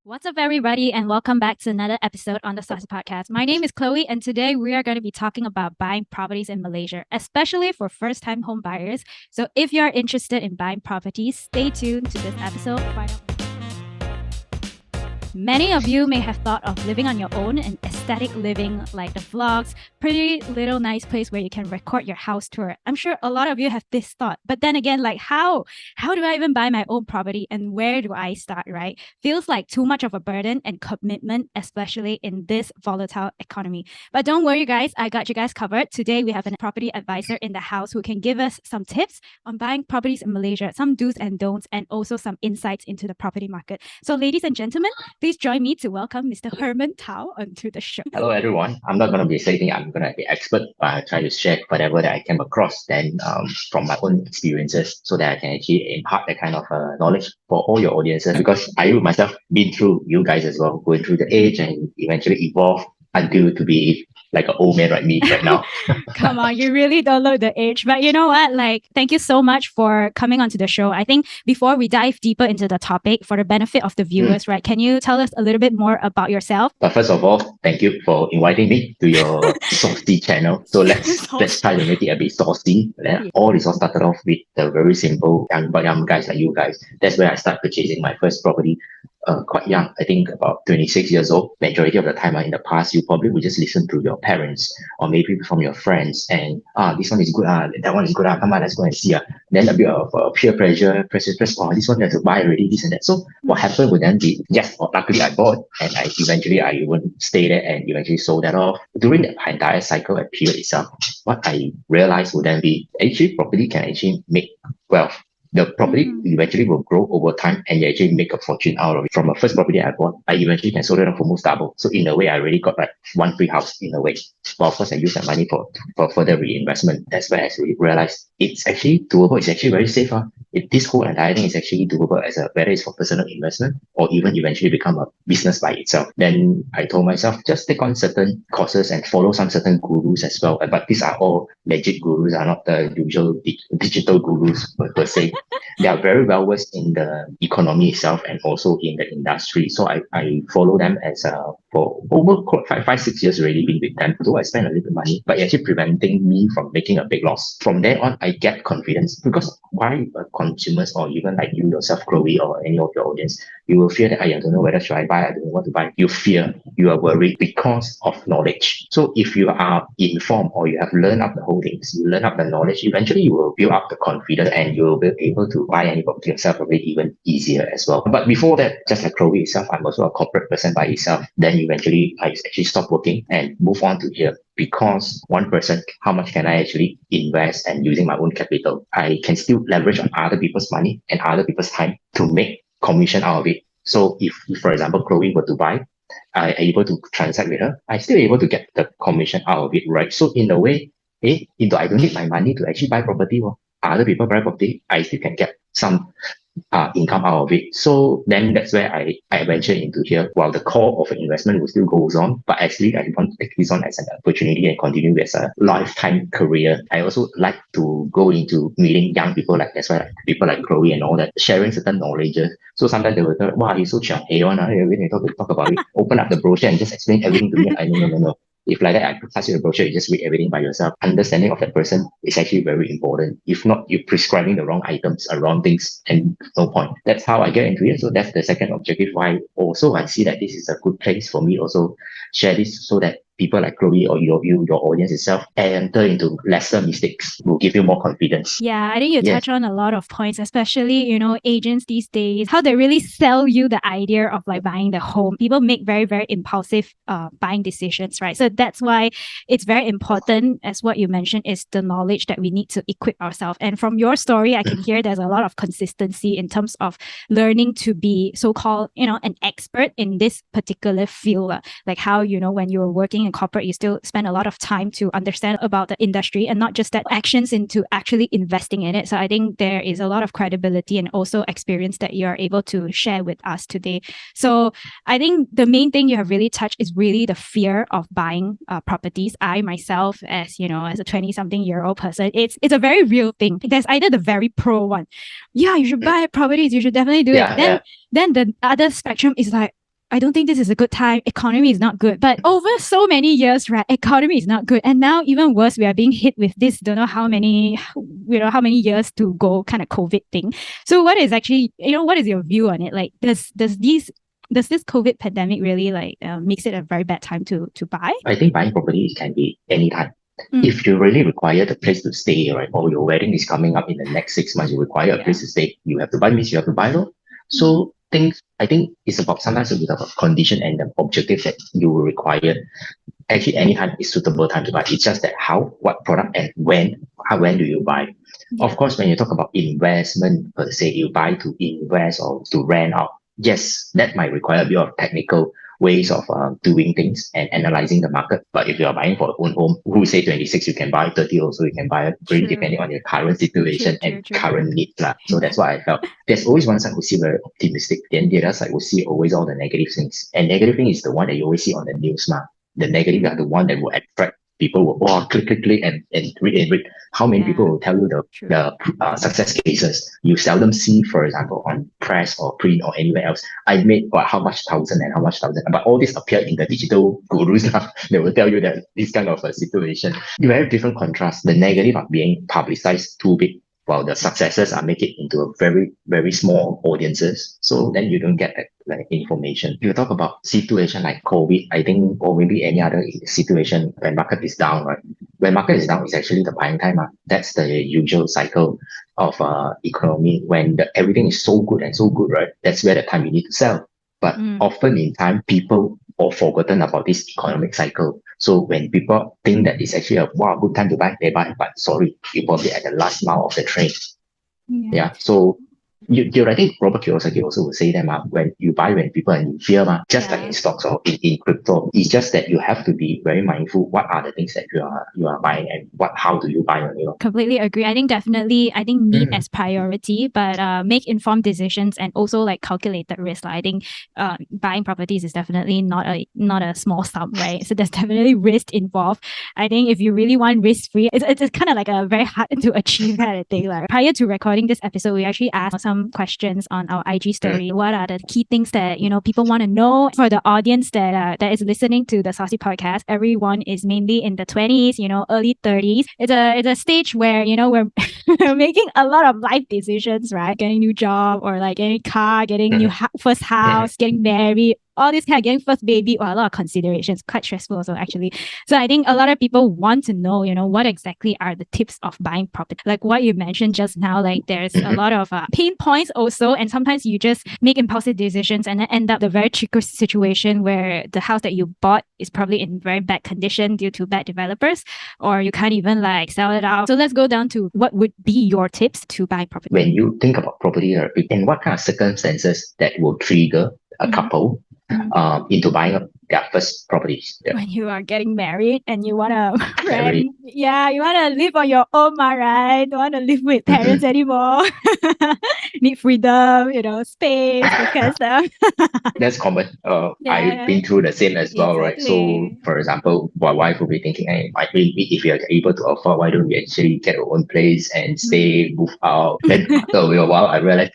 What's up, everybody, and welcome back to another episode on the Saucy Podcast. My name is Chloe, and today we are going to be talking about buying properties in Malaysia, especially for first-time home buyers. So, if you are interested in buying properties, stay tuned to this episode. Find out. Many of you may have thought of living on your own and aesthetic living like the vlogs, pretty little nice place where you can record your house tour. I'm sure a lot of you have this thought, but then again, like how do I even buy my own property and where do I start, right? Feels like too much of a burden and commitment, especially in this volatile economy. But don't worry, guys, I got you guys covered. Today, we have a property advisor in the house who can give us some tips on buying properties in Malaysia, some do's and don'ts, and also some insights into the property market. So, ladies and gentlemen, please join me to welcome Mr. Herman Thow onto the show. Hello, everyone. I'm not going to be saying I'm going to be expert, but I try to share whatever that I came across then from my own experiences so that I can actually impart that kind of knowledge for all your audiences because I myself been through you guys as well, going through the age and eventually evolve until to be like an old man like me right now. Come on, you really don't look the age. But you know what? Thank you so much for coming onto the show. I think before we dive deeper into the topic, for the benefit of the viewers, right? Can you tell us a little bit more about yourself? But first of all, thank you for inviting me to your saucy channel. So let's try to make it a bit saucy. All this all started off with the very simple young guys like you guys. That's where I started purchasing my first property. Quite young, I think about 26 years old. Majority of the time in the past, you probably would just listen to your parents or maybe from your friends and this one is good, that one is good, come on, let's go and see. Then a bit of peer pressure, press, oh, this one you have to buy already, this and that. So what happened would then be, yes, luckily I bought and I even stayed there and eventually sold that off. During the entire cycle and period itself, what I realized would then be actually property can actually make wealth. The property eventually will grow over time and you actually make a fortune out of it. From a first property I bought, I eventually can sell it off for almost double. So in a way, I already got like one free house in a way. But of course, I use that money for further reinvestment. That's where I realized it's actually doable. It's actually very safe. This whole entire thing is actually doable as whether it's for personal investment or even eventually become a business by itself. Then I told myself, just take on certain courses and follow some certain gurus as well. But these are all legit gurus, are not the usual digital gurus per se. They are very well versed in the economy itself and also in the industry. So I follow them as for over 5-6 years already been with them. Though I spend a little bit of money, but actually preventing me from making a big loss. From there on, I get confidence because why consumers or even like you yourself, Chloe, or any of your audience, you will fear that I don't know whether should I buy, I don't know what to buy. You fear, you are worried because of knowledge. So if you are informed or you have learned up the whole things, you learn up the knowledge, eventually you will build up the confidence and you will be able to buy any property yourself a bit even easier as well. But before that, just like Chloe itself, I'm also a corporate person by itself. Then eventually I actually stopped working and move on to here. Because one person, how much can I actually invest and using my own capital? I can still leverage on other people's money and other people's time to make commission out of it. So if for example, Chloe were to buy, I able to transact with her, I still able to get the commission out of it, right? So in a way, I don't need my money to actually buy property. Well, other people buy property, I still can get some income out of it. So then that's where I venture into here. While the core of an investment will still goes on, but actually I want to take this on as an opportunity and continue as a lifetime career. I also like to go into meeting young people that's why people like Chloe and all that, sharing certain knowledge. So sometimes they will tell, wow, he's so chiang, hey, everything talk about it. Open up the brochure and just explain everything to me. I no. If like that, I pass you the brochure, you just read everything by yourself. Understanding of that person is actually very important. If not, you're prescribing the wrong items, wrong things, and no point. That's how I get into it. So that's the second objective why also I see that this is a good place for me also share this so that people like Chloe or your audience itself enter into lesser mistakes will give you more confidence. Yeah, I think you touch on a lot of points, especially, agents these days, how they really sell you the idea of like buying the home. People make very, very impulsive buying decisions, right? So that's why it's very important, as what you mentioned, is the knowledge that we need to equip ourselves. And from your story, I can hear there's a lot of consistency in terms of learning to be so-called, an expert in this particular field. Like how, when you were working in corporate, you still spend a lot of time to understand about the industry and not just that actions into actually investing in it. So I think there is a lot of credibility and also experience that you are able to share with us today. So I think the main thing you have really touched is really the fear of buying properties. I myself, as a 20-something-year-old person, it's a very real thing. There's either the very pro one, yeah, you should buy properties, you should definitely do it. Then the other spectrum is like, I don't think this is a good time. Economy is not good. But over so many years, right, economy is not good. And now even worse, we are being hit with this, don't know how many, how many years to go kind of COVID thing. So what is actually, what is your view on it? Like, does this COVID pandemic really makes it a very bad time to buy? I think buying property can be any time. If you really require the place to stay, right, or your wedding is coming up in the next 6 months, you require a place to stay, you have to buy, means you have to buy, no? So I think it's about sometimes a bit of a condition and the objective that you will require. Actually, any time is suitable time to buy. It's just that what product and when do you buy? Of course, when you talk about investment per se, you buy to invest or to rent out. Yes, that might require a bit of technical ways of doing things and analyzing the market. But if you are buying for your own home, who say 26 you can buy, 30 also you can buy, really depending on your current situation and current needs. So that's why I felt there's always one side who see very optimistic, then the other side will see always all the negative things. And negative thing is the one that you always see on the news now. The negative are the one that will attract people will click and read. How many people will tell you the success cases? You seldom see, for example, on press or print or anywhere else. I made how much thousand and how much thousand, but all this appear in the digital gurus now. They will tell you that this kind of a situation. You have different contrasts. The negative are being publicized too big, while the successes are make it into a very, very small audiences. So then you don't get that information. You talk about situation like COVID, I think, or maybe any other situation when market is down, right? When market is down, it's actually the buying time. That's the usual cycle of economy. When everything is so good, right? That's where the time you need to sell. But often in time, people are forgotten about this economic cycle. So when people think that it's actually a good time to buy, they buy. But sorry, you're probably at the last mile of the train. Yeah. So I think Robert Kiyosaki also would say that when you buy when people are in fear, just like in stocks or in crypto, it's just that you have to be very mindful what are the things that you are buying and how do you buy. Completely agree. I think need as priority, but make informed decisions and also like calculated risk. I think buying properties is definitely not a small sum, right? So there's definitely risk involved. I think if you really want risk free, it's kind of like a very hard to achieve kind of thing. Like prior to recording this episode, we actually asked some questions on our IG story. What are the key things that people want to know? For the audience that is listening to the Saucy podcast, everyone is mainly in the 20s, early 30s. It's a stage where we're making a lot of life decisions, right? Getting a new job or like getting a car, getting new first house, getting married. All this kind of getting first baby, or a lot of considerations, quite stressful also actually. So I think a lot of people want to know, what exactly are the tips of buying property? Like what you mentioned just now, like there's a lot of pain points also, and sometimes you just make impulsive decisions and then end up the very tricky situation where the house that you bought is probably in very bad condition due to bad developers, or you can't even like sell it out. So let's go down to what would be your tips to buy property. When you think about property, in what kind of circumstances that will trigger a couple into buying their first properties? When you are getting married and you want to rent, you want to live on your own, right? Don't want to live with parents anymore. Need freedom, space, that kind of stuff. That's common. I've been through the same as well, right? So, for example, my wife will be thinking, hey, if we are able to afford, why don't we actually get our own place and stay, move out? Then after a while, I realized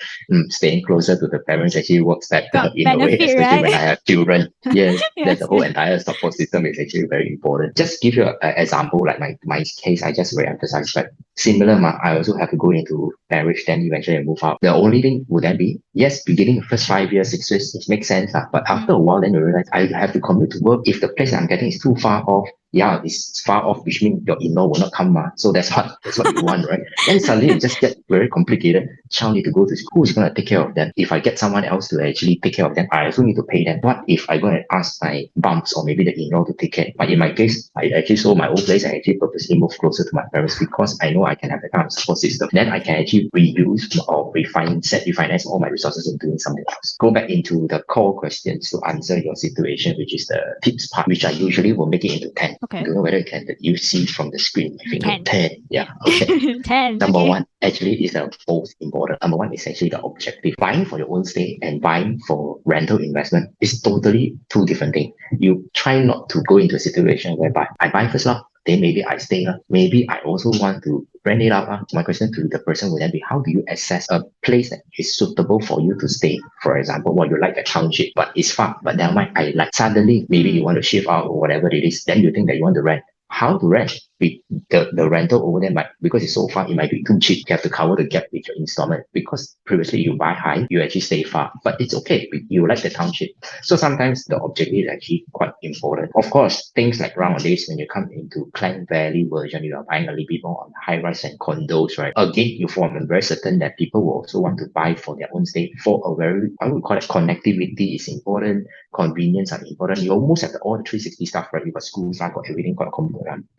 staying closer to the parents actually works better in a way, especially when I have children. Yes, that the whole entire support system is actually very important. Just give you an example, like my case, I just re-emphasize, but similar, I also have to go into marriage, then eventually move out. The only thing would then be, yes, beginning the first 5 years, 6 years, it makes sense. But after a while, then you realize I have to commute to work. If the place I'm getting is too far off, it's far off, which means your in-law will not come. So that's what you want, right? Then suddenly it just gets very complicated. Child need to go to school. Who's going to take care of them? If I get someone else to actually take care of them, I also need to pay them. What if I go and ask my bumps or maybe the in-law to take care? But in my case, I actually sold my old place and actually purposely moved closer to my parents because I know I can have that kind of support system. Then I can actually reuse or refinance all my resources in doing something else. Go back into the core questions to answer your situation, which is the tips part, which I usually will make it into 10. Okay. I don't know whether you see from the screen. I think 10. Yeah. Okay. 10. Number one actually is the most important. Number one is actually the objective. Buying for your own stay and buying for rental investment is totally two different things. You try not to go into a situation whereby I buy first, then maybe I stay. Maybe I also want to rent it out. My question to the person would then be, how do you assess a place that is suitable for you to stay? For example, you like a township, but it's far, but then I like suddenly maybe you want to shift out or whatever it is, then you think that you want to rent. How to rent? The rental over there might, because it's so far, it might be too cheap. You have to cover the gap with your installment, because previously you buy high, you actually stay far, but it's okay. You like the township. So sometimes the objective is actually quite important. Of course, things like nowadays, when you come into Klang Valley version, you are buying a little bit more on high rise and condos, right? Again, you form very certain that people will also want to buy for their own stay. For a very, I would call it, connectivity is important, convenience are important. You almost have all the 360 stuff, right? You got schools, got everything, got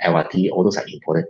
LRT, all those are important.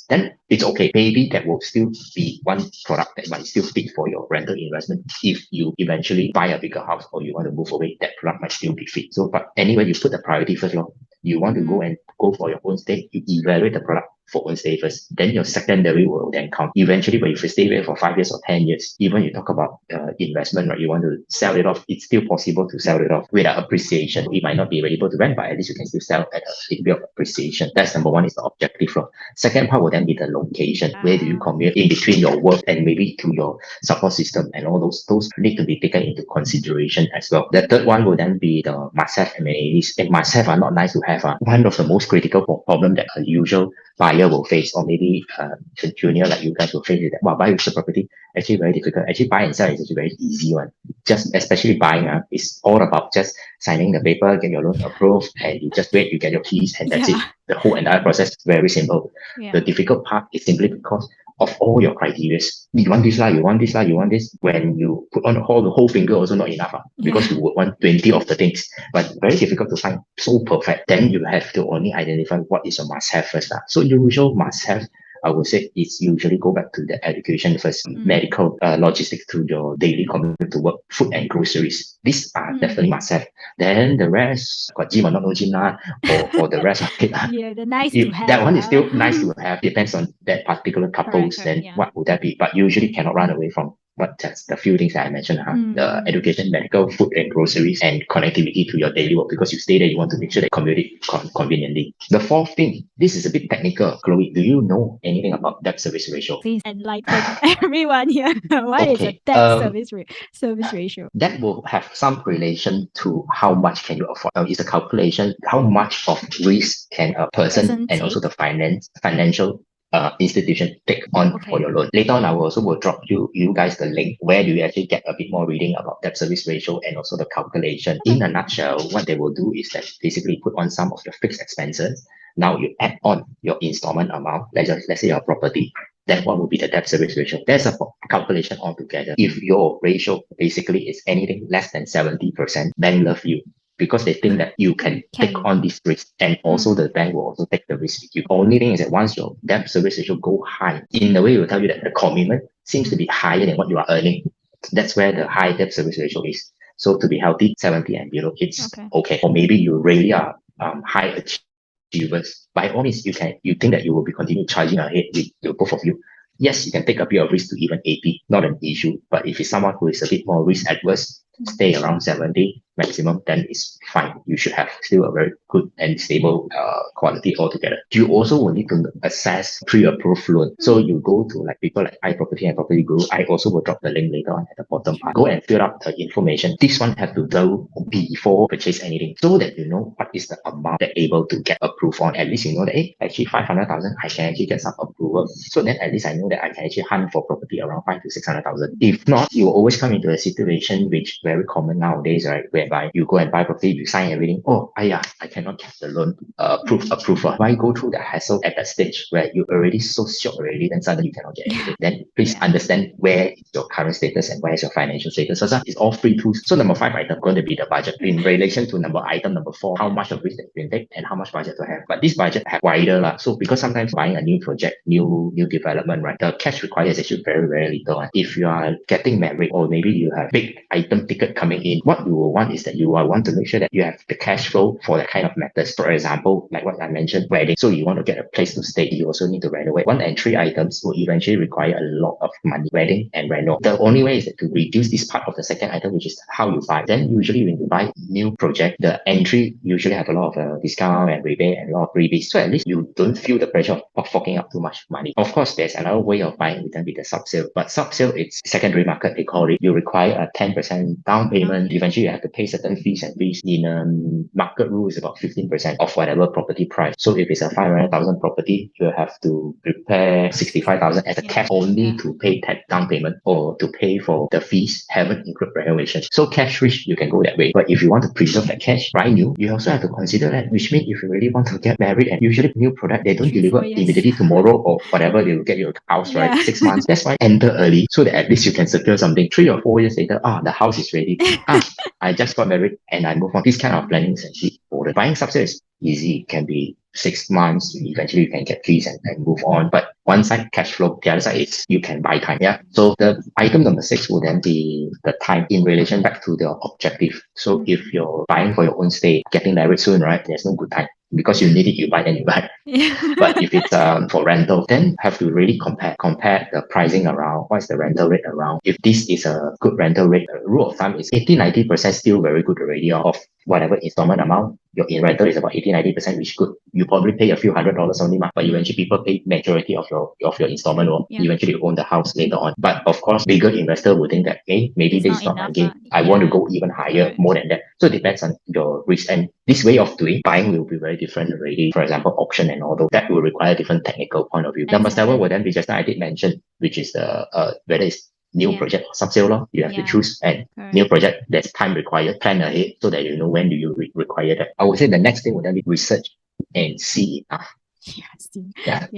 Then it's okay. Maybe that will still be one product that might still fit for your rental investment. If you eventually buy a bigger house or you want to move away, that product might still be fit. So, but anyway, you put the priority first. You want to go for your own stay, you evaluate the product for own stay first. Then your secondary will then count. Eventually, when you stay there for 5 years or 10 years, even you talk about investment, right? You want to sell it off, it's still possible to sell it off without appreciation. You might not be able to rent, but at least you can still sell at a bit of appreciation. That's number one, is the objective flow. Second part will then be the location. Where do you commute in between your work and maybe to your support system, and all those need to be taken into consideration as well. The third one will then be the must-have amenities. And must-have are not nice to have. One of the most critical problem that a usual buyer will face, or maybe a junior like you guys will face, is that, buy resale property actually very difficult. Actually, buy and sell is actually very easy one. Just especially buying, it's all about just signing the paper, get your loan approved, and you just wait, you get your keys, and that's it. The whole entire process is very simple. The difficult part is simply because of all your criteria. You want this, you want this, you want this. When you put on the whole finger, also not enough, because you would want 20 of the things. But very difficult to find so perfect. Then you have to only identify what is a must-have first. So usual must-have, I would say, it's usually go back to the education first, medical, logistics to your daily commute to work, food and groceries. These are definitely must-have. Then the rest, got gym or not no gym, or the rest of it. The nice to have. That one is still nice to have. Depends on that particular couples. Then what would that be? But usually cannot run away from. But that's the few things that I mentioned, the education, medical, food and groceries, and connectivity to your daily work, because you stay there, you want to make sure that commute it conveniently. The fourth thing, this is a bit technical. Chloe, do you know anything about debt service ratio? Please enlighten everyone here. What is a debt service ratio? That will have some relation to how much can you afford. It's a calculation, how much of risk can a person and also the financial institution take on for your loan. Later on, I will drop you guys the link where do you actually get a bit more reading about debt service ratio and also the calculation. In a nutshell, what they will do is that basically put on some of your fixed expenses. Now you add on your installment amount. Let's say your property. Then what will be the debt service ratio? There's a calculation altogether. If your ratio basically is anything less than 70%, bank love you, because they think that you can take on this risk, and also the bank will also take the risk with you. Only thing is that once your debt service ratio go high, in a way it will tell you that the commitment seems to be higher than what you are earning. That's where the high debt service ratio is. So to be healthy, 70 and below, it's okay. Or maybe you really are high achievers. By all means, you think that you will be continue charging ahead with both of you. Yes, you can take a bit of risk to even 80, not an issue. But if it's someone who is a bit more risk adverse, stay around 70 maximum, then it's fine. You should have still a very good and stable quality altogether. You also will need to assess pre-approved loan. So you go to like people like iProperty and Property Guru. I also will drop the link later on at the bottom part. Go and fill up the information. This one have to do before purchase anything, so that you know what is the amount that able to get approved on. At least you know that, hey, actually 500,000, I can actually get some approval. So then at least I know that I can actually hunt for property around 5 to 600,000. If not, you will always come into a situation which very common nowadays, right? Whereby you go and buy property, you sign everything. Oh, I cannot get the loan approval. Why go through the hassle at that stage where you're already so shocked already, then suddenly you cannot get anything? Then please understand where is your current status and where is your financial status. So it's all free tools. So number 5 item going to be the budget in relation to item number 4, how much of risk that you can take and how much budget to have. But this budget have wider. So because sometimes buying a new project, new development, right, the cash required is actually very, very little. If you are getting married, or maybe you have big item ticket coming in, what you will want is that you want to make sure that you have the cash flow for that kind of methods. For example, like what I mentioned, wedding. So you want to get a place to stay, you also need to renovate. One and three items will eventually require a lot of money, wedding and reno. The only way is to reduce this part of the second item, which is how you buy. Then usually when you buy new project, the entry usually have a lot of discount and rebate and a lot of freebies. So at least you don't feel the pressure of forking out too much money. Of course, there's another way of buying with them with the sub-sale. But sub-sale, it's secondary market, they call it. You require a 10% down payment. Eventually, you have to pay certain fees and fees. In market rule is about 15% of whatever property price. So if it's a 500,000 property, you have to prepare 65,000 as a cash only to pay that down payment or to pay for the fees, haven't include renovations. So cash rich, you can go that way. But if you want to preserve that cash, buy new, you also have to consider that, which means if you really want to get married, and usually new product, they don't deliver immediately tomorrow or whatever, they will get your house, right? 6 months. That's why enter early so that at least you can secure something. 3 or 4 years later, the house is ready. I just got married and I move on. This kind of planning is actually important. Buying sub-sale is easy. It can be 6 months. Eventually you can get keys and move on. But one side cash flow, the other side is you can buy time. Yeah. So the item number 6 will then be the time in relation back to the objective. So if you're buying for your own stay, getting married soon, right? There's no good time. Because you need it, you buy, then you buy. But if it's for rental, then have to really compare the pricing around. What's the rental rate around? If this is a good rental rate, rule of thumb is 80-90% still very good already of whatever installment amount. Your in rental is about 80-90%, which good. You probably pay a few $100 only, but eventually people pay majority of your installment or eventually you own the house later on. But of course, bigger investor would think that, hey, maybe this is not my game. I want to go even higher, more than that. So it depends on your risk. And this way of doing buying will be very different already. For example, auction and all those, that will require a different technical point of view. Number 7 will then be just I did mention, which is the whether it's new project or sub-sale law, you have to choose. And new project, there's time required. Plan ahead so that you know when do you require that. I would say the next thing would then be research and see enough.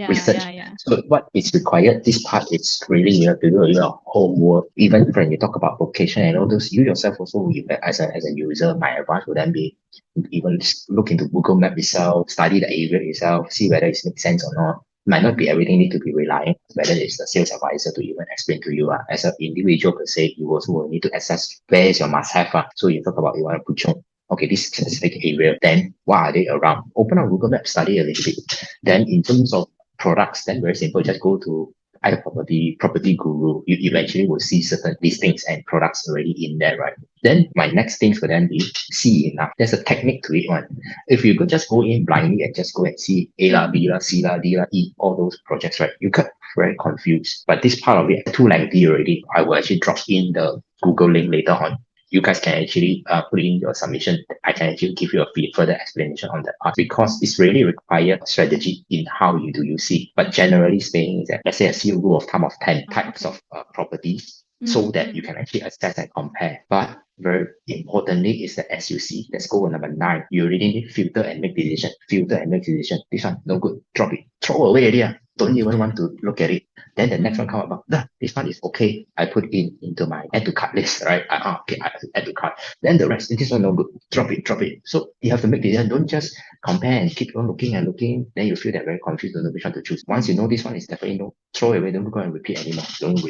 Research. So what is required, this part is really you have to do a lot of homework. Even when you talk about vocation and all those, you yourself also as a user, my advice would then be even look into Google Map itself, study the area itself, see whether it makes sense or not. Might not be everything need to be reliant, whether it's the sales advisor to even explain to you. As an individual per se, you also will need to assess where is your must-have. So you talk about you want to put okay, this specific area, then what are they around? Open up Google Maps, study a little bit. Then in terms of products, then very simple, just go to either property guru. You eventually will see certain listings and products already in there, right? Then my next things will then be see enough. There's a technique to it one. If you could just go in blindly and just go and see A la, B la, C la, D la, E, all those projects, right? You get very confused. But this part of it too lengthy already. I will actually drop in the Google link later on. You guys can actually put in your submission. I can actually give you a further explanation on that part because it's really required strategy in how you see. But generally speaking, is that let's say a C rule of thumb of 10 types of properties so that you can actually assess and compare. But very importantly is that as you see, let's go on number 9. You really need filter and make decision. Filter and make decision. This one, no good. Drop it. Throw away idea. Don't even want to look at it. Then the next one come about, this one is okay. I put into my add to cart list, right? Okay, I add to cart. Then the rest, this one no good. Drop it. So you have to make decision. Don't just compare and keep on looking and looking. Then you feel that very confused, don't know which one to choose. Once you know this one is definitely no, throw away. Don't go and repeat anymore. Don't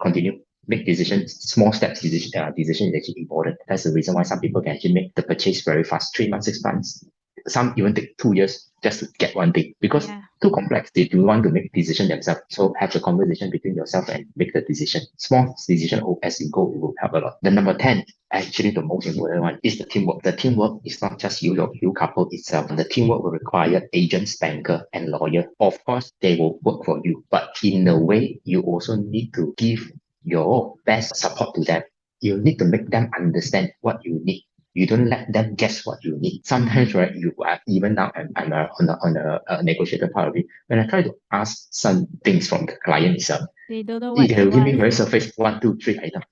continue. Make decisions, small steps. Decision is actually important. That's the reason why some people can actually make the purchase very fast, 3 months, 6 months. Some even take 2 years just to get one thing because too complex. They do want to make decision themselves. So have the conversation between yourself and make the decision. Small decision as you go, it will help a lot. The number 10, actually the most important one is the teamwork. The teamwork is not just you couple itself. The teamwork will require agents, banker, and lawyer. Of course, they will work for you, but in a way, you also need to give your best support to them. You need to make them understand what you need. You don't let them guess what you need. Sometimes, right, you are, even now, I'm on the negotiator part of it. When I try to ask some things from the client itself, they don't know what they'll give me very surface 1, 2, 3 items.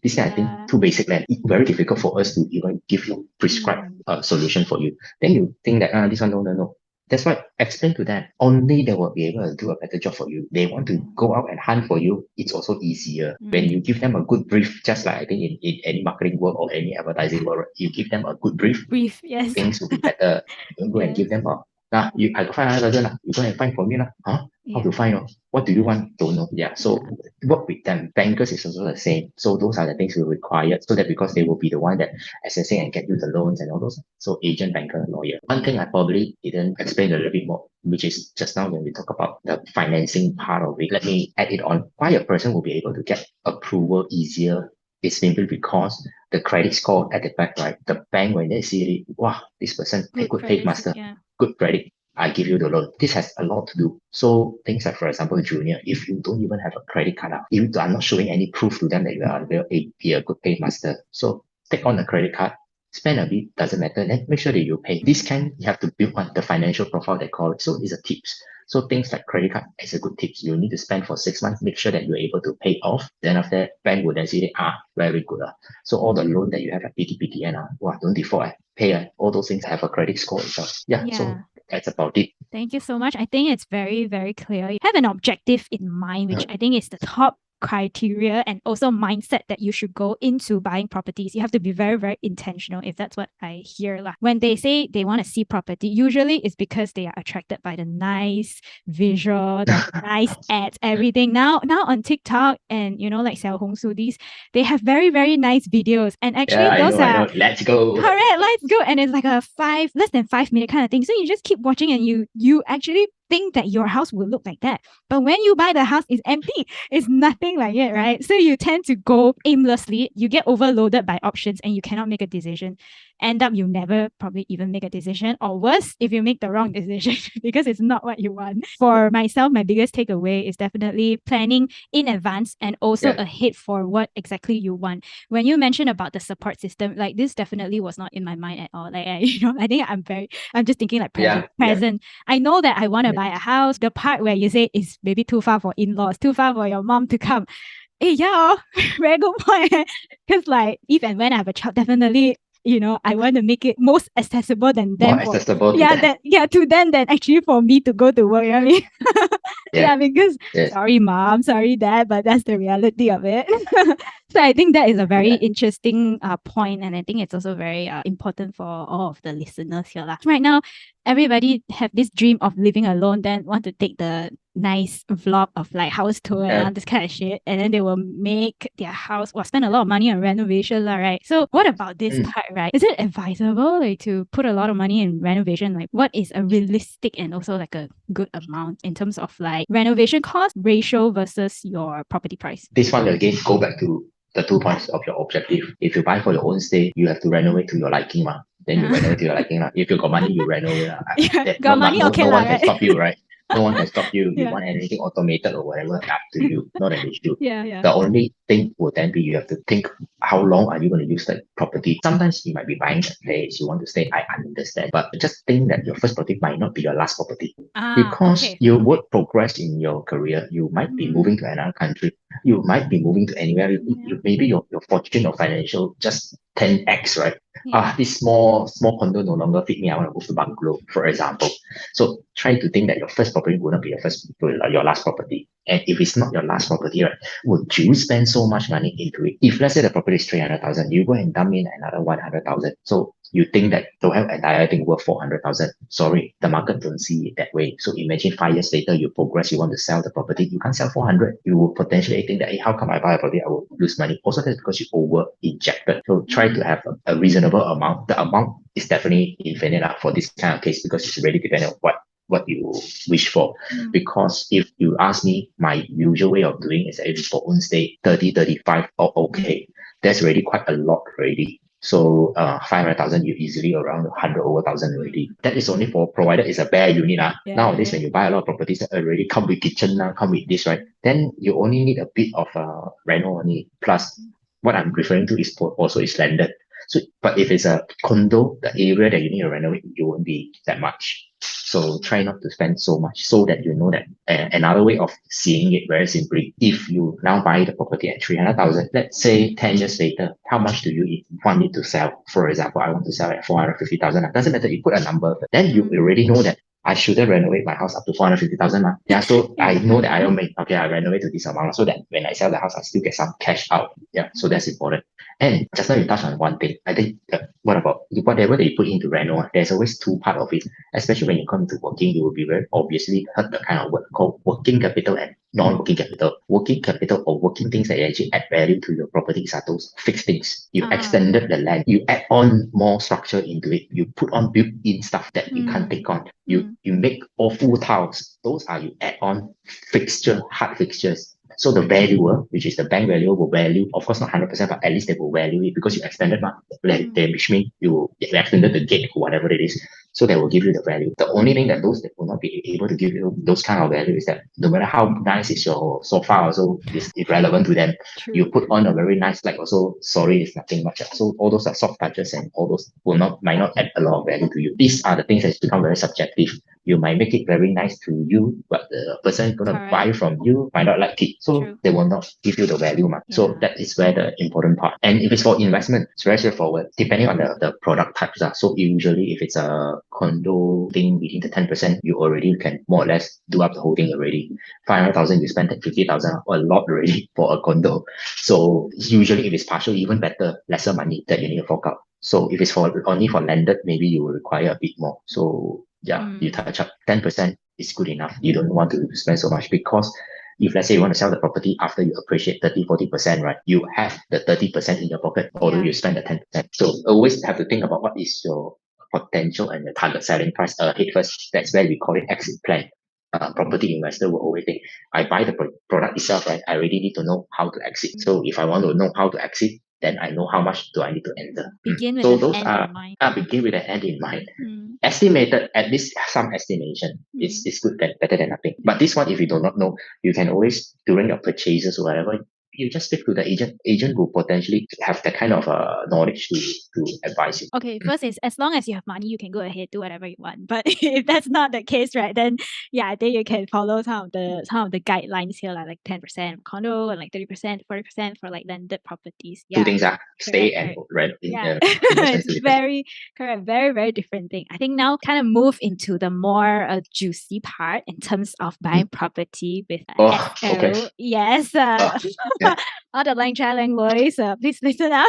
This thing I think too basic, then it's very difficult for us to even give you prescribed solution for you. Then you think that this one no. That's why explain to them. Only they will be able to do a better job for you. They want to go out and hunt for you. It's also easier. When you give them a good brief, just like I think in any marketing work or any advertising work, you give them a good brief, yes. things will be better. You don't go and give them I got 500,000 lah. You go and find for me lah. Huh? How to find? What do you want? Don't know. Yeah. So work with them. Bankers is also the same. So those are the things we require, so that because they will be the one that assessing and get you the loans and all those. So agent, banker, lawyer. One thing I probably didn't explain a little bit more, which is just now when we talk about the financing part of it. Let me add it on. Why a person will be able to get approval easier is simply because the credit score at the back, right? The bank, when they see it, wow, this person, a good pay master, good credit, I give you the loan. This has a lot to do. So things like, for example, junior, if you don't even have a credit card, if you are not showing any proof to them that you are a good pay master, so take on a credit card, spend a bit, doesn't matter, then make sure that you pay. This can, you have to build on the financial profile they call it. So it's a tips. So things like credit card is a good tips. You need to spend for 6 months, make sure that you're able to pay off. Then after that, bank will then say, very good. So all the loan that you have at PTPTN, don't default, pay. All those things have a credit score itself. So that's about it. Thank you so much. I think it's very, very clear. You have an objective in mind, which I think is the top criteria and also mindset that you should go into buying properties. You have to be very, very intentional, if that's what I hear. When they say they want to see property, usually it's because they are attracted by the nice visual, the nice ads, everything. Now on TikTok and like Xiaohongshu, they have very, very nice videos. And actually I know. Let's go. Correct, let's go. And it's like a less than 5 minute kind of thing. So you just keep watching and you actually think that your house will look like that. But when you buy the house, it's empty. It's nothing like it, right? So you tend to go aimlessly. You get overloaded by options and you cannot make a decision. End up you never probably even make a decision, or worse, if you make the wrong decision because it's not what you want. For myself, my biggest takeaway is definitely planning in advance and also ahead for what exactly you want. When you mentioned about the support system, like this definitely was not in my mind at all. Like I think I'm just thinking like present. I know that I want to buy a house. The part where you say it's maybe too far for in-laws, too far for your mom to come. Very good point. Because like if and when I have a child, definitely I want to make it most accessible than them. More accessible. To them than actually for me to go to work. You know what I mean? Because sorry mom, sorry dad, but that's the reality of it. So I think that is a very interesting point, and I think it's also very important for all of the listeners here. Right now, everybody have this dream of living alone, then want to take the nice vlog of like house tour and all this kind of shit, and then they will make their house or spend a lot of money on renovation, right? So what about this part, right? Is it advisable to put a lot of money in renovation? Like what is a realistic and also like a good amount in terms of like renovation cost ratio versus your property price? This one again go back to the 2 points of your objective. If you buy for your own stay, you have to renovate to your liking, then you renovate to your liking. If you got money, you renovate. Got money, okay. No one can stop you, right? No one can stop you. You want anything automated or whatever, up to you. Not an issue. The only thing will then be you have to think how long are you going to use that property. Sometimes you might be buying a place, you want to stay, I understand. But just think that your first property might not be your last property. Because you would progress in your career. You might be moving to another country. You might be moving to anywhere. Maybe your fortune or financial just 10x, right? This small condo no longer fit me. I want to move to bungalow, for example. So try to think that your first property will not be your last property. And if it's not your last property, right, would you spend so much money into it? If let's say the property is 300,000, you go and dump in another 100,000. So you think that the whole entire thing worth 400,000. Sorry, the market don't see it that way. So imagine 5 years later, you progress, you want to sell the property, you can't sell 400. You will potentially think that, hey, how come I buy a property, I will lose money. Also, that's because you over injected. So try to have a reasonable amount. The amount is definitely infinite for this kind of case because it's really depending on what you wish for. Because if you ask me, my usual way of doing is if for own stay 30, 35, okay. That's already quite a lot already. So 500,000, you easily around 100 over 1,000 already. That is only for provided it's a bare unit. Nowadays, when you buy a lot of properties that already come with kitchen, come with this, right? Then you only need a bit of reno only. Plus, what I'm referring to is also is landed. So, but if it's a condo, the area that you need to renovate, you won't be that much. So try not to spend so much so that you know that another way of seeing it very simply, if you now buy the property at 300,000, let's say 10 years later, how much do you want it to sell? For example, I want to sell at 450,000. Doesn't matter, you put a number, but then you already know that I shouldn't renovate my house up to 450,000. Yeah, so I know that I don't make, okay, I renovate to this amount so that when I sell the house, I still get some cash out. Yeah, so that's important. And just now you touched on one thing. I think what about whatever they put into reno, there's always two part of it. Especially when you come to working, you will be very obviously heard the kind of word called working capital and non-working capital. Working capital or working things that actually add value to your properties are those fixed things. You extended the land, you add on more structure into it, you put on built-in stuff that you can't take on. You make all full tiles. Those are you add on hard fixtures. So the valuer, which is the bank valuer, will value, of course not 100%, but at least they will value it because you extended, which means you extended the gate or whatever it is. So they will give you the value. The only thing that those that will not be able to give you those kind of value is that no matter how nice is your sofa, also is irrelevant to them. True. You put on a very nice light, also sorry, it's nothing much. So all those are soft touches, and all those might not add a lot of value to you. These are the things that become very subjective. You might make it very nice to you, but the person going to buy from you might not like it. So True. they will not give you the value. So that is where the important part. And if it's for investment, it's very straightforward, depending on the product types. So usually if it's a condo thing within the 10%, you already can more or less do up the whole thing already. 500,000, you spend 50,000, a lot already for a condo. So usually if it's partial, even better, lesser money that you need to fork out. So if it's only for landed, maybe you will require a bit more. So you touch up 10% is good enough. You don't want to spend so much because if let's say you want to sell the property after you appreciate 30-40%, right? You have the 30% in your pocket, although you spend the 10%. So always have to think about what is your potential and your target selling price ahead first. That's where we call it exit plan. Property investor will always think, I buy the product itself, right? I already need to know how to exit. So if I want to know how to exit, then I know how much do I need to enter. Begin with so an those end are in mind. Begin with an end in mind. Estimated, at least some estimation. It's good, better than nothing. But this one, if you do not know, you can always, during your purchases or whatever, you just speak to the agent. Agent will potentially have that kind of knowledge to advise you. Okay, first is as long as you have money, you can go ahead, do whatever you want. But if that's not the case, right, then I think you can follow some of the guidelines here, like 10% condo and like 30%, 40% for like landed properties. Two things are stay and rent. It's very correct, very, very different thing. I think now kind of move into the more juicy part in terms of buying property with FO. Okay. Yes. All the Lang Chai Lang boys, please listen up.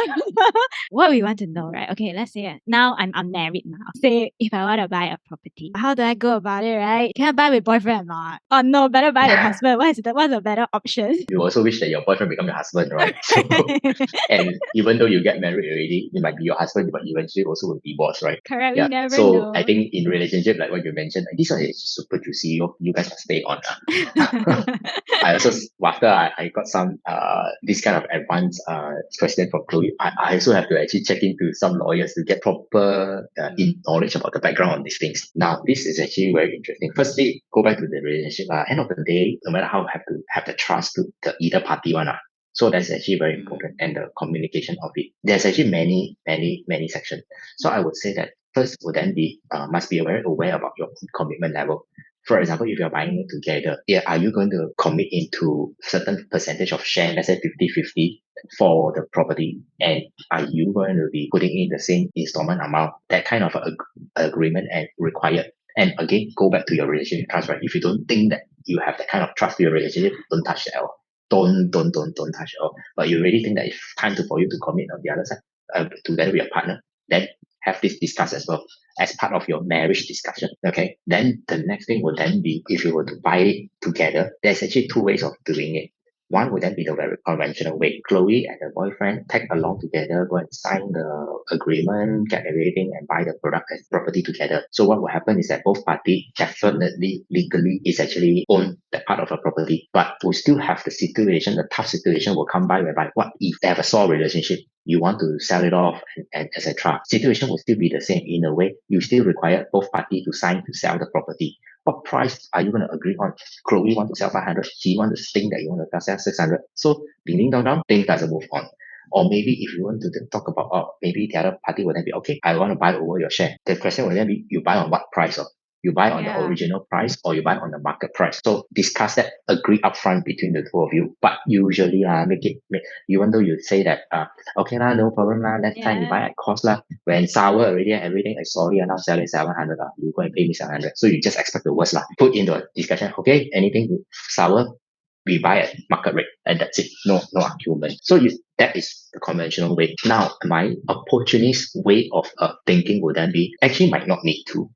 What we want to know, right? Okay, let's say now I'm unmarried now. Say if I want to buy a property, how do I go about it, right? Can I buy with boyfriend or not? Oh no, better buy with husband. What's a better option? You also wish that your boyfriend become your husband, right? So, and even though you get married already, it might be your husband, but eventually also will divorce, right? Correct. We never so know. I think in relationship, like what you mentioned, this one is super juicy. You guys must stay on. I also, after I got some this kind of advanced question from Chloe, I also have to actually check into some lawyers to get proper knowledge about the background on these things. Now, this is actually very interesting. Firstly, go back to the relationship. End of the day, no matter how, have to have the trust to the either party one. So that's actually very important, and the communication of it. There's actually many sections. So I would say that first would then be must be very aware about your commitment level. For example, if you're buying it together, are you going to commit into certain percentage of share, let's say 50-50 for the property? And are you going to be putting in the same installment amount? That kind of agreement and required. And again, go back to your relationship trust, right? If you don't think that you have that kind of trust to your relationship, don't touch it at all. Don't touch it all. But you really think that it's time for you to commit on the other side, together with your partner, then have this discussed as well as part of your marriage discussion. Okay. Then the next thing would then be, if you were to buy it together, there's actually two ways of doing it. One would then be the very conventional way. Chloe and her boyfriend tag along together, go and sign the agreement, get everything, and buy the product and property together. So what will happen is that both parties definitely legally is actually own that part of a property, but will still have the tough situation will come by whereby what if they have a sore relationship? You want to sell it off and etc. Situation will still be the same in a way. You still require both parties to sign to sell the property. What price are you going to agree on? Chloe want to sell 500. She want to think that you want to sell 600. So ding down, things doesn't move on. Or maybe if you want to talk about, maybe the other party will then be, okay, I want to buy over your share. The question will then be, you buy on what price? You buy on the original price or you buy on the market price. So discuss that, agree upfront between the two of you. But usually, even though you say that, okay lah, no problem lah, next time you buy at cost lah. When sour already and everything, sorry, I'm now selling 700 lah. You go and pay me 700. So you just expect the worst lah. Put into a discussion, okay, anything sour, we buy at market rate, and that's it. No argument. So that is the conventional way. Now, my opportunist way of thinking would then be, actually might not need to.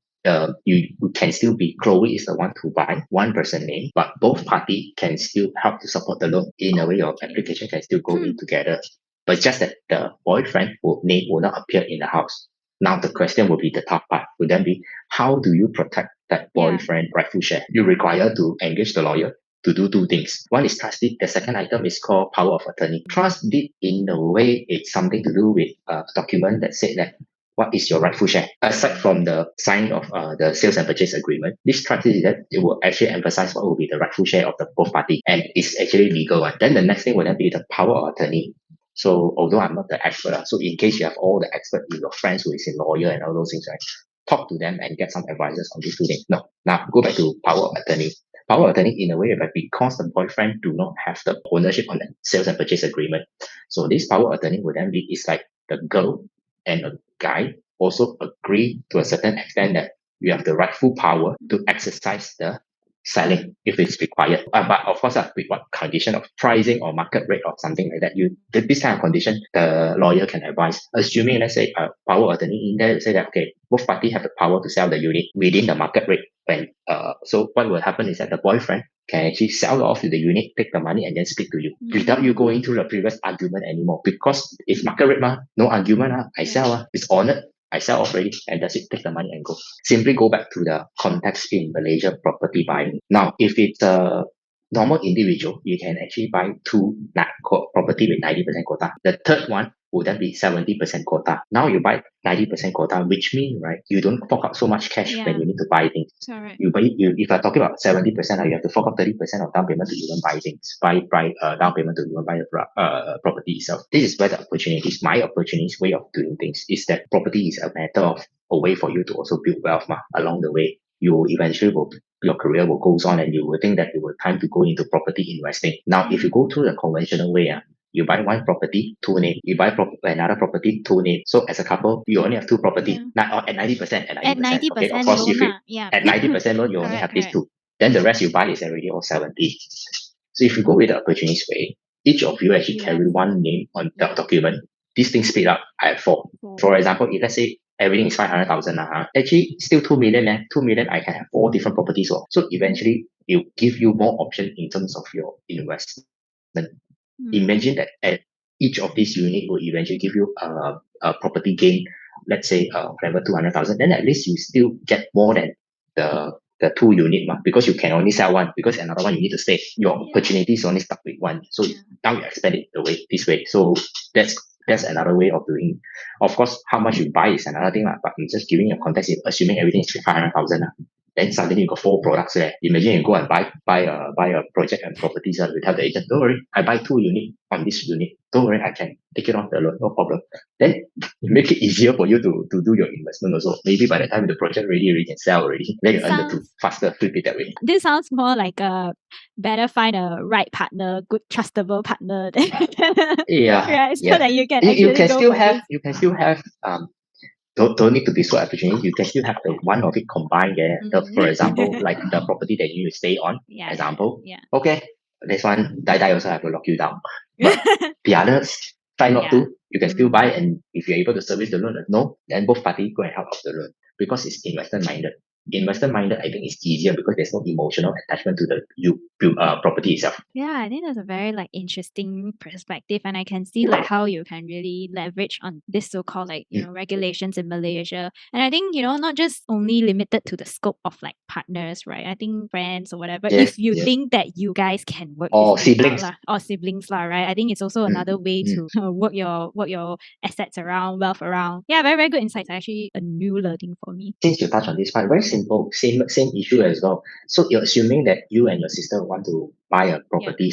You can still be, Chloe is the one to buy, one person name, but both party can still help to support the loan. In a way, your application can still go in together. But just that the boyfriend name will not appear in the house. Now the question will be, the tough part would then be, how do you protect that boyfriend rightful share? You require to engage the lawyer to do two things. One is trust deed. The second item is called power of attorney. Trust deed, in a way, it's something to do with a document that said that what is your rightful share. Aside from the signing of the sales and purchase agreement, this trust deed, that it will actually emphasize what will be the rightful share of the both party, and it's actually legal one. Then the next thing will then be the power of attorney. So although I'm not the expert, so in case you have all the expert with your friends who is a lawyer and all those things, right, talk to them and get some advices on these two things. No, now go back to power of attorney. Power of attorney, in a way, but because the boyfriend do not have the ownership on the sales and purchase agreement, so this power of attorney would then be, it's like the girl and a guy also agree to a certain extent that you have the rightful power to exercise the selling if it's required. But of course, with what condition of pricing or market rate or something like that, this kind of condition, the lawyer can advise. Assuming, let's say, a power of attorney in there, say that, okay, both parties have the power to sell the unit within the market rate. So what will happen is that the boyfriend can actually sell off the unit, take the money, and then speak to you without you going through the previous argument anymore. Because it's market rate, no argument, I sell, it's honored. I sell off already, and that's it, take the money and go. Simply go back to the context in Malaysia property buying. Now, if it's a normal individual, you can actually buy two property with 90% quota. The third one would then be 70% quota. Now you buy 90% quota, which means, right, you don't fork out so much cash when you need to buy things. Correct. If you're talking about 70%, you have to fork out 30% of down payment to even buy things. Down payment to even buy the property itself. This is where the opportunities, my opportunities way of doing things, is that property is a matter of a way for you to also build wealth along the way. You eventually your career will goes on, and you will think that it will time to go into property investing. Now, if you go through the conventional way, you buy one property, two name. You buy another property, two name. So as a couple, you only have two property. At 90%. At 90% okay, of course, loan, at 90% loan, you only have these two. Then the rest you buy is already all 70. So if you go with the opportunist way, each of you actually carry one name on the document. These things split up. I have four. For example, if let's say everything is 500,000, actually still 2 million. 2 million, I can have 4 different properties. So eventually, it will give you more option in terms of your investment. Imagine that at each of these unit will eventually give you a property gain, let's say whatever 200,000. Then at least you still get more than the two unit, because you can only sell one, because another one you need to stay. Your opportunity is only stuck with one. So now you expand it this way. So that's another way of doing. Of course, how much you buy is another thing, but I'm just giving you a context, assuming everything is 500,000. Then suddenly you got 4 products there. Imagine you go and buy a project and properties and tell the agent, don't worry, I buy 2 units on this unit. Don't worry, I can take it off the loan, no problem. Then you make it easier for you to do your investment also. Maybe by the time the project ready, you can sell already. Then you earn the 2 faster, flip it that way. This sounds more like a better find a right partner, good trustable partner. Right, so that you can actually you can still have don't need to be so opportunity. You can still have the one of it combined there. For example, like the property that you stay on. Example. Okay, this one die also have to lock you down. But the others try not to. You can still buy, and if you're able to service the loan, then both parties go and help out the loan, because it's investor minded. Investor minded, I think, is easier because there's no emotional attachment to the property itself. Yeah, I think that's a very interesting perspective, and I can see how you can really leverage on this so-called regulations in Malaysia. And I think not just only limited to the scope of partners, right? I think friends or whatever. If you think that you guys can work, or siblings, right? I think it's also another way to work your assets around, wealth around. Yeah, very very good insights. Actually, a new learning for me. Since you touch on this part, very simple, same issue as well. So you're assuming that you and your sister want to buy a property,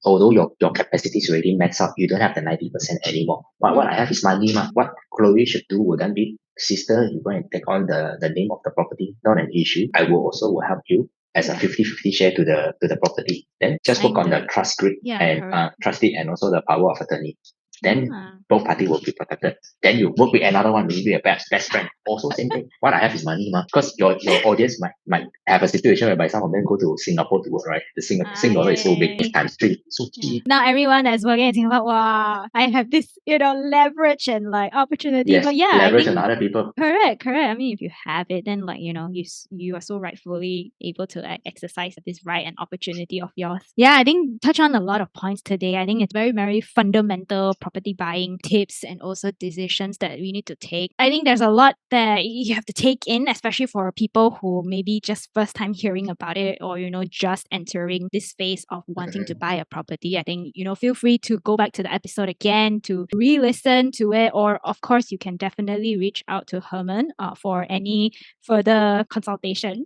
although your capacity is already maxed out, you don't have the 90% anymore. But what I have is money. What Chloe should do would then be sister, you go and take on the name of the property, not an issue. I will also will help you as a 50-50 share to the property. Then just work on the trust grid and trust deed and also the power of attorney. Then both parties will be protected. Then you work with another one, maybe a best friend. Also same thing. What I have is money, because your audience might have a situation whereby some of them go to Singapore to work, right? The Singapore dollar is so big, it's times 3, so cheap. Now everyone that's working in Singapore, wow, I have this, leverage and like opportunity. Yes, but yeah, leverage I think, on other people. Correct. I mean, if you have it, then like, you are so rightfully able to exercise this right and opportunity of yours. Yeah, I think touch on a lot of points today. I think it's very, very fundamental property buying tips and also decisions that we need to take. I think there's a lot that you have to take in, especially for people who maybe just first time hearing about it or, just entering this phase of wanting to buy a property. I think, feel free to go back to the episode again to re-listen to it, or of course you can definitely reach out to Herman for any further consultation.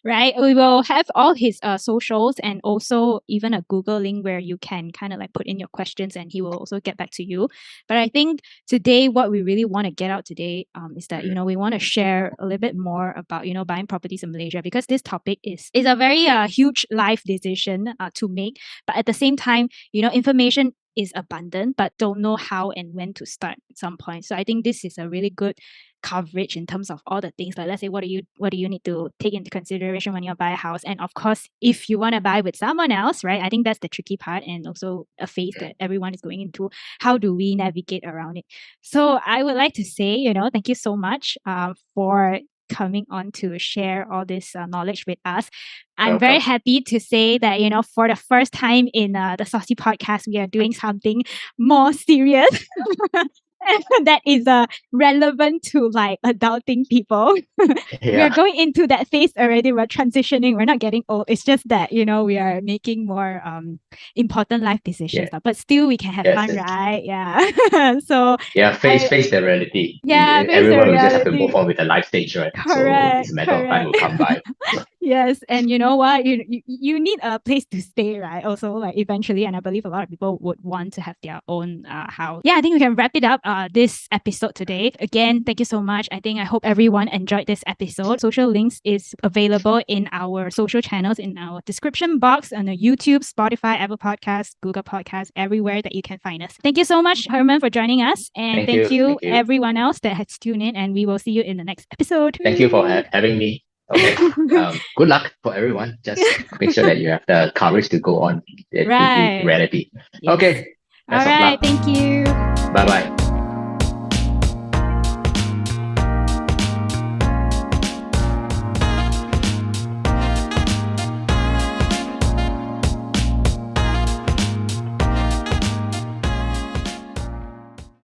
Right, we will have all his socials and also even a Google link where you can kind of like put in your questions and he will also get back to you. But I think today what we really want to get out today is that we want to share a little bit more about buying properties in Malaysia, because this topic is a very huge life decision to make. But at the same time, information is abundant, but don't know how and when to start at some point. So I think this is a really good coverage in terms of all the things, like let's say what do you need to take into consideration when you buy a house. And of course, if you want to buy with someone else, right, I think that's the tricky part and also a phase that everyone is going into. How do we navigate around it? So I would like to say, thank you so much for coming on to share all this knowledge with us. I'm very happy to say that, for the first time in the Saucy podcast, we are doing something more serious that is relevant to like adulting people. We are going into that phase already. We're transitioning. We're not getting old. It's just that, we are making more important life decisions. But still we can have fun, right? Yeah. So face the reality. Yeah, everyone will just have to move on with the life stage, right? Correct. So it's a matter of time will come by. Yes, and you know what? You need a place to stay, right? Also, like eventually, and I believe a lot of people would want to have their own house. Yeah, I think we can wrap it up. This episode today. Again, thank you so much. I hope everyone enjoyed this episode. Social links is available in our social channels in our description box on the YouTube, Spotify, Apple Podcasts, Google Podcasts, everywhere that you can find us. Thank you so much, Herman, for joining us, and thank you everyone else that has tuned in. And we will see you in the next episode. Thank you for having me. Okay. Good luck for everyone. Just make sure that you have the courage to go on into reality. Yes. Okay. All right. Thank you. Bye-bye.